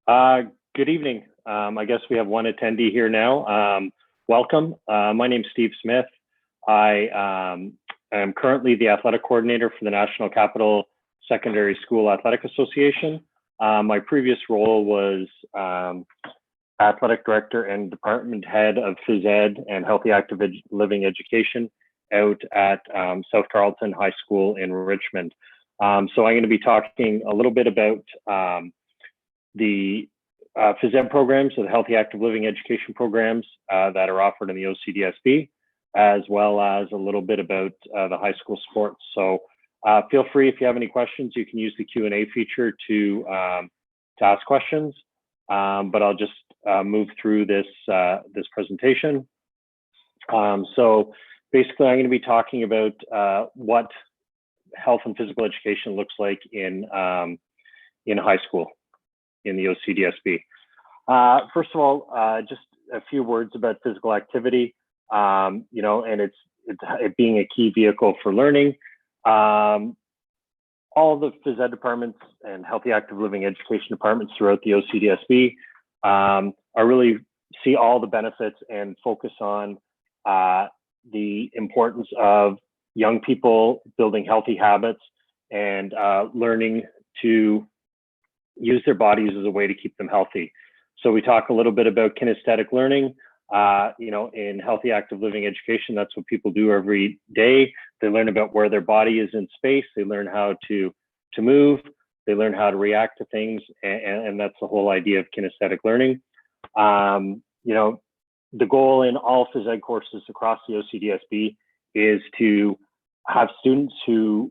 Uh, Good evening. I guess we have one attendee here now. Welcome. My name is Steve Smith. I am currently the athletic coordinator for the National Capital Secondary School Athletic Association. My previous role was athletic director and department head of phys ed and healthy active living education out at South Carleton High School in Richmond. So I'm going to be talking a little bit about the phys ed programs, so the healthy active living education programs that are offered in the OCDSB, as well as a little bit about the high school sports. So feel free, if you have any questions, you can use the Q&A feature to ask questions. But I'll just move through this presentation. So basically, I'm going to be talking about what health and physical education looks like in high school in the OCDSB. First of all, just a few words about physical activity, and it being a key vehicle for learning. All the phys ed departments and healthy active living education departments throughout the OCDSB are really see all the benefits and focus on the importance of young people building healthy habits and learning to use their bodies as a way to keep them healthy. So we talk a little bit about kinesthetic learning. In healthy active living education, that's what people do every day. They learn about where their body is in space. They learn how to move. They learn how to react to things, and that's the whole idea of kinesthetic learning. The goal in all phys ed courses across the OCDSB is to have students who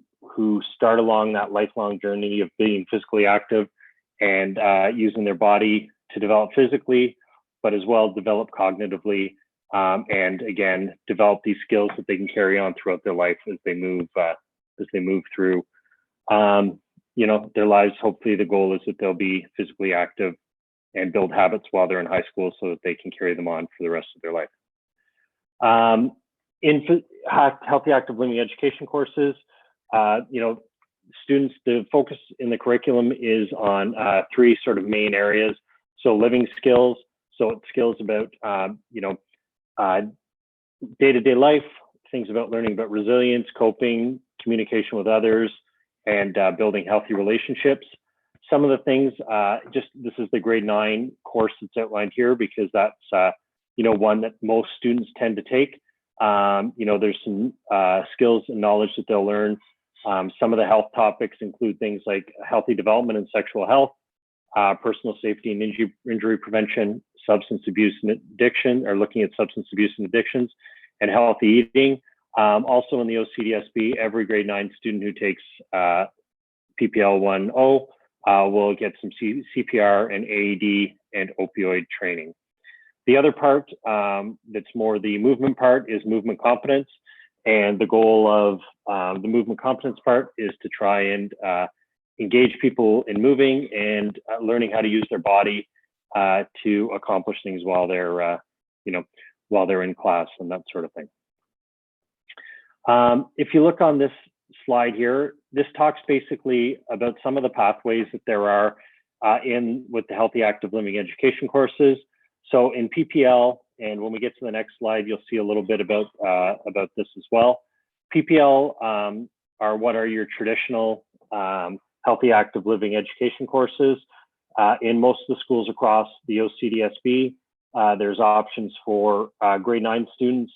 start along that lifelong journey of being physically active and using their body to develop physically, but as well develop cognitively, and again develop these skills that they can carry on throughout their life as they move through their lives. Hopefully the goal is that they'll be physically active and build habits while they're in high school so that they can carry them on for the rest of their life. In healthy active living education courses, students, the focus in the curriculum is on three sort of main areas. So living skills, so it's skills about day-to-day life, things about learning about resilience, coping, communication with others, and building healthy relationships. Some of the things, this is the grade 9 course that's outlined here because that's one that most students tend to take. There's some skills and knowledge that they'll learn. Some of the health topics include things like healthy development and sexual health, personal safety and injury prevention, substance abuse and addiction, or looking at substance abuse and addictions, and healthy eating. Also in the OCDSB, every grade 9 student who takes PPL 1.0 will get some CPR and AED and opioid training. The other part that's more the movement part is movement competence. And the goal of the movement competence part is to try and engage people in moving and learning how to use their body to accomplish things while they're in class and that sort of thing. If you look on this slide here, this talks basically about some of the pathways that there are with the healthy active living education courses. So in PPL, and when we get to the next slide, you'll see a little bit about this as well. PPL are what are your traditional healthy active living education courses. In most of the schools across the OCDSB, there's options for grade 9 students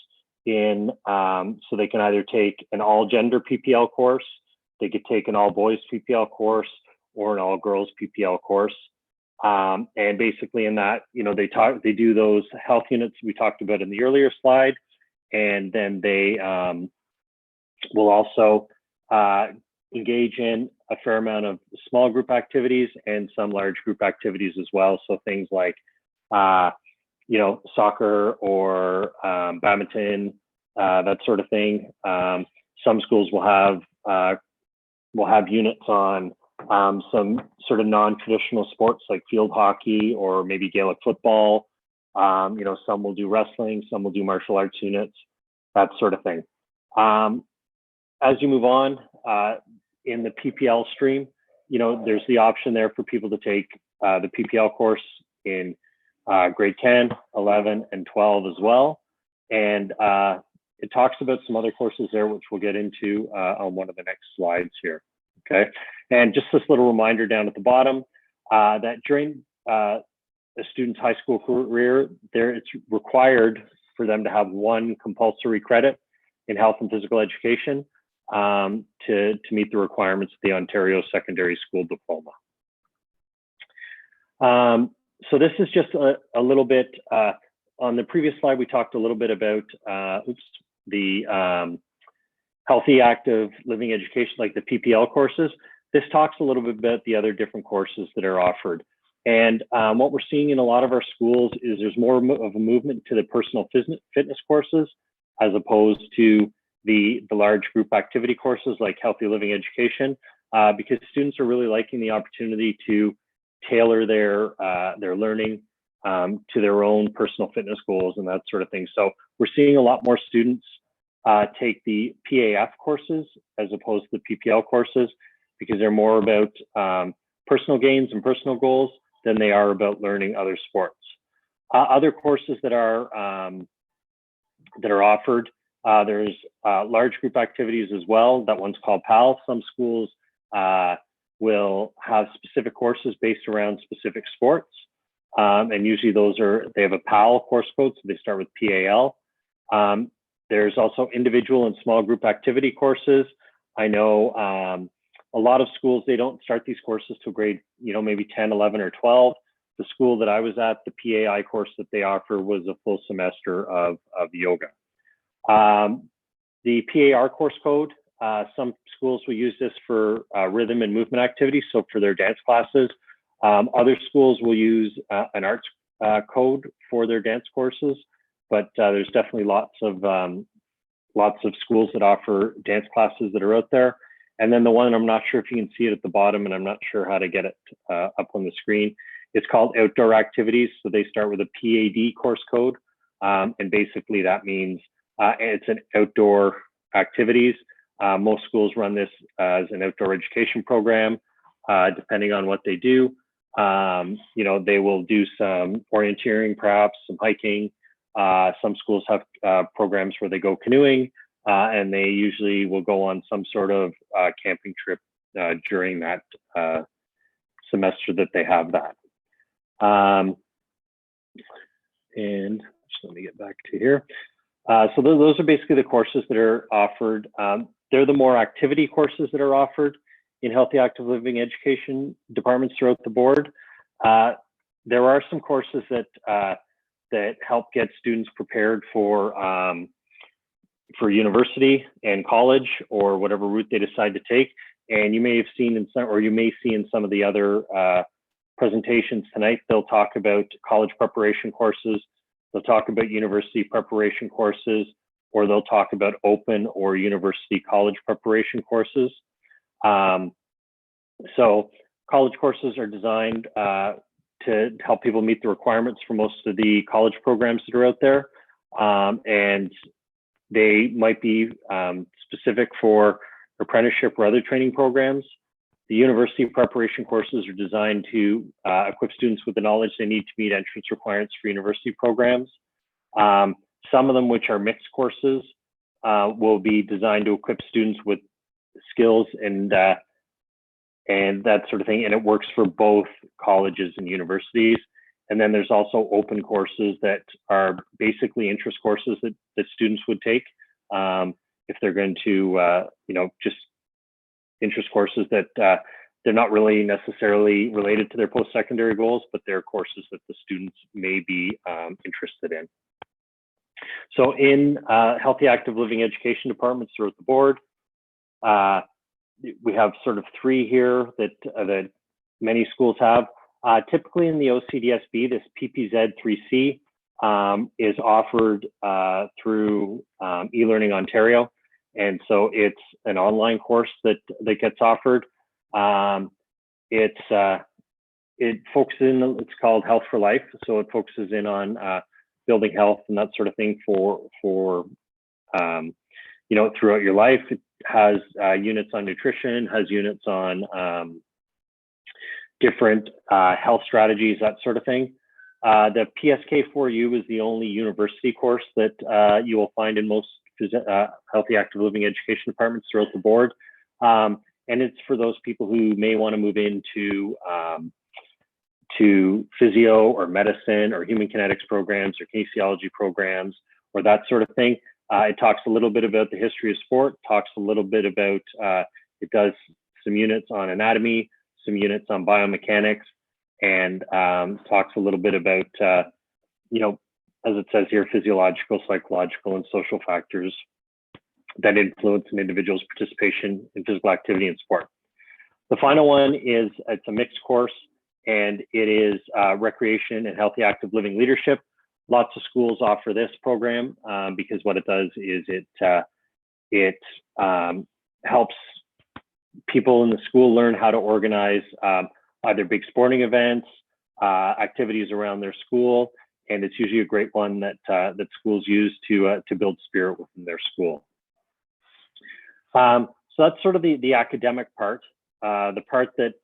so they can either take an all gender PPL course, they could take an all boys PPL course, or an all girls PPL course. And basically in that, they do those health units we talked about in the earlier slide, and then they will also engage in a fair amount of small group activities and some large group activities as well. So things like, soccer or badminton, that sort of thing. Some schools will have units on some sort of non-traditional sports like field hockey or maybe Gaelic football. Some will do wrestling, some will do martial arts units, that sort of thing. As you move on in the PPL stream, there's the option there for people to take the PPL course in grade 10, 11, and 12 as well. And it talks about some other courses there, which we'll get into on one of the next slides here. Okay, and just this little reminder down at the bottom that during a student's high school career, it's required for them to have one compulsory credit in health and physical education to meet the requirements of the Ontario Secondary School Diploma. So this is just a little bit, on the previous slide, we talked a little bit about the healthy active living education, like the PPL courses. This talks a little bit about the other different courses that are offered. And what we're seeing in a lot of our schools is there's more of a movement to the personal fitness courses as opposed to the large group activity courses like healthy living education, because students are really liking the opportunity to tailor their learning to their own personal fitness goals and that sort of thing. So we're seeing a lot more students take the PAF courses as opposed to the PPL courses because they're more about personal gains and personal goals than they are about learning other sports. Other courses that are offered, there's large group activities as well. That one's called PAL. Some schools will have specific courses based around specific sports. And usually they have a PAL course code, so they start with PAL. There's also individual and small group activity courses. I know a lot of schools, they don't start these courses till grade, maybe 10, 11, or 12. The school that I was at, the PAI course that they offer was a full semester of yoga. The PAR course code, some schools will use this for rhythm and movement activities, so for their dance classes. Other schools will use an arts code for their dance courses, but there's definitely lots of schools that offer dance classes that are out there. And then the one, I'm not sure if you can see it at the bottom, and I'm not sure how to get it up on the screen. It's called outdoor activities. So they start with a PAD course code. And basically that means it's an outdoor activities. Most schools run this as an outdoor education program, depending on what they do. They will do some orienteering, perhaps some hiking. Some schools have programs where they go canoeing, and they usually will go on some sort of camping trip during that semester that they have that. And just let me get back to here. So those are basically the courses that are offered. They're the more activity courses that are offered in healthy active living education departments throughout the board. There are some courses that help get students prepared for university and college or whatever route they decide to take. And you may have seen in some, or you may see in some of the other presentations tonight, they'll talk about college preparation courses, they'll talk about university preparation courses, or they'll talk about open or university college preparation courses. So college courses are designed to help people meet the requirements for most of the college programs that are out there. And they might be specific for apprenticeship or other training programs. The university preparation courses are designed to equip students with the knowledge they need to meet entrance requirements for university programs. Some of them, which are mixed courses, will be designed to equip students with skills and that sort of thing, and it works for both colleges and universities. And then there's also open courses that are basically interest courses that students would take if they're going to, just interest courses that they're not really necessarily related to their post-secondary goals, but they're courses that the students may be interested in. So in healthy active living education departments throughout the board, we have sort of three here that many schools have. Typically in the OCDSB, this PPZ 3C is offered through eLearning Ontario. And so it's an online course that gets offered. It focuses in, it's called Health for Life. So it focuses in on building health and that sort of thing for throughout your life. It has units on nutrition, has units on different health strategies, that sort of thing. The PSK4U is the only university course that you will find in most healthy active living education departments throughout the board. And it's for those people who may want to move into to physio or medicine or human kinetics programs or kinesiology programs or that sort of thing. It talks a little bit about the history of sport, talks a little bit about, it does some units on anatomy, some units on biomechanics, and talks a little bit about, you know, as it says here, physiological, psychological, and social factors that influence an individual's participation in physical activity and sport. The final one is, it's a mixed course, and it is recreation and healthy active living leadership. Lots of schools offer this program because what it does is it helps people in the school learn how to organize either big sporting events, activities around their school, and it's usually a great one that that schools use to build spirit within their school. So that's sort of the academic part. The part that,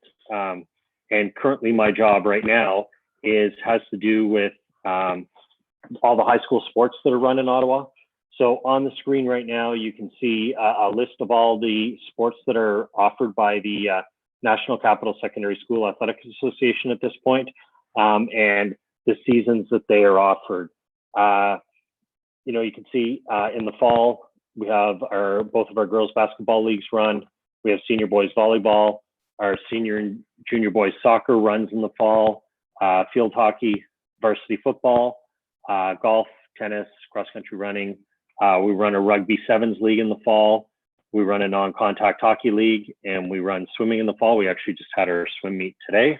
and currently my job right now has to do with all the high school sports that are run in Ottawa. So on the screen right now, you can see a list of all the sports that are offered by the National Capital Secondary School Athletics Association at this point, and the seasons that they are offered. You know, you can see in the fall, we have both of our girls basketball leagues run. We have senior boys volleyball. Our senior and junior boys soccer runs in the fall. Field hockey, varsity football, golf, tennis, cross country running. We run a rugby sevens league in the fall. We run a non-contact hockey league, and we run swimming in the fall. We actually just had our swim meet today.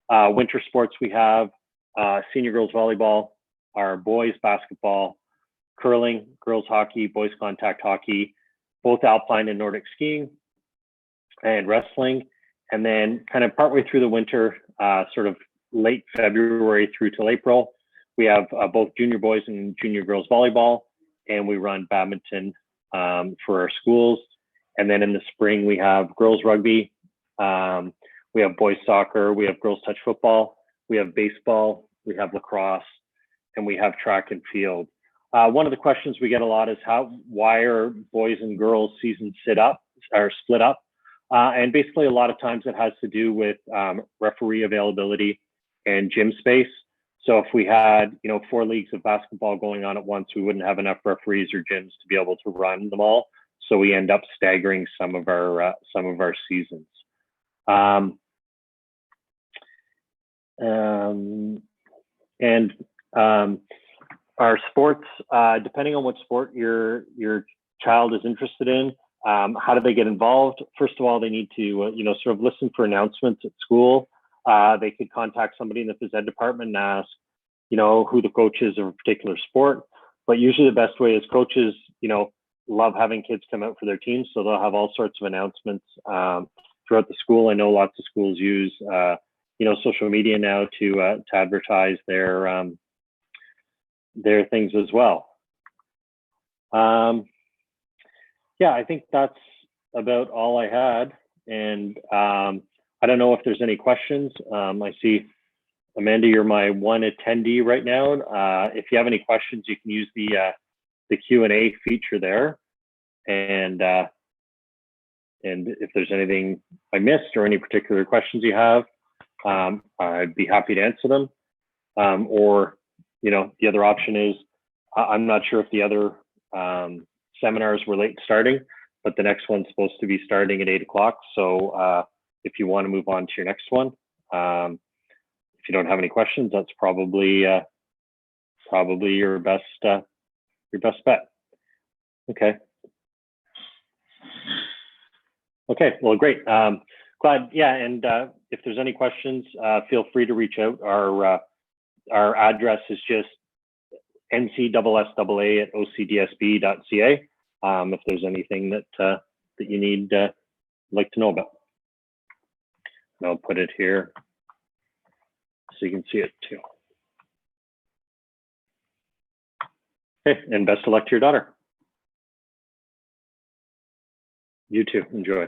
Winter sports, we have senior girls volleyball, our boys basketball, curling, girls hockey, boys contact hockey, both alpine and Nordic skiing, and wrestling. And then kind of partway through the winter, sort of late February through till April, we have both junior boys and junior girls volleyball, and we run badminton for our schools. And then in the spring, we have girls rugby, we have boys soccer, we have girls touch football, we have baseball, we have lacrosse, and we have track and field. One of the questions we get a lot is why are boys and girls seasons split up? And basically a lot of times it has to do with referee availability and gym space. So if we had, you know, 4 leagues of basketball going on at once, we wouldn't have enough referees or gyms to be able to run them all. So we end up staggering some of our seasons. Our sports, depending on what sport your child is interested in, how do they get involved? First of all, they need to, you know, sort of listen for announcements at school. They could contact somebody in the phys ed department and ask, you know, who the coach is of a particular sport. But usually the best way is coaches, you know, love having kids come out for their teams. So they'll have all sorts of announcements throughout the school. I know lots of schools use, you know, social media now to advertise their things as well. Yeah, I think that's about all I had. And I don't know if there's any questions. I see, Amanda, you're my one attendee right now. If you have any questions, you can use the Q&A feature there. And if there's anything I missed or any particular questions you have, I'd be happy to answer them. Or, you know, the other option is, I'm not sure if the other seminars were late starting, but the next one's supposed to be starting at 8 o'clock. So if you want to move on to your next one, if you don't have any questions, that's probably your best bet. Okay. Okay. Well, great. Glad. Yeah. And if there's any questions, feel free to reach out. Our address is just ncsssaa@ocdsb.ca. If there's anything that you need, like to know about. And I'll put it here so you can see it too. Okay, and best of luck to your daughter. You too, enjoy.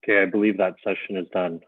Okay, I believe that session is done.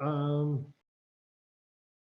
Um,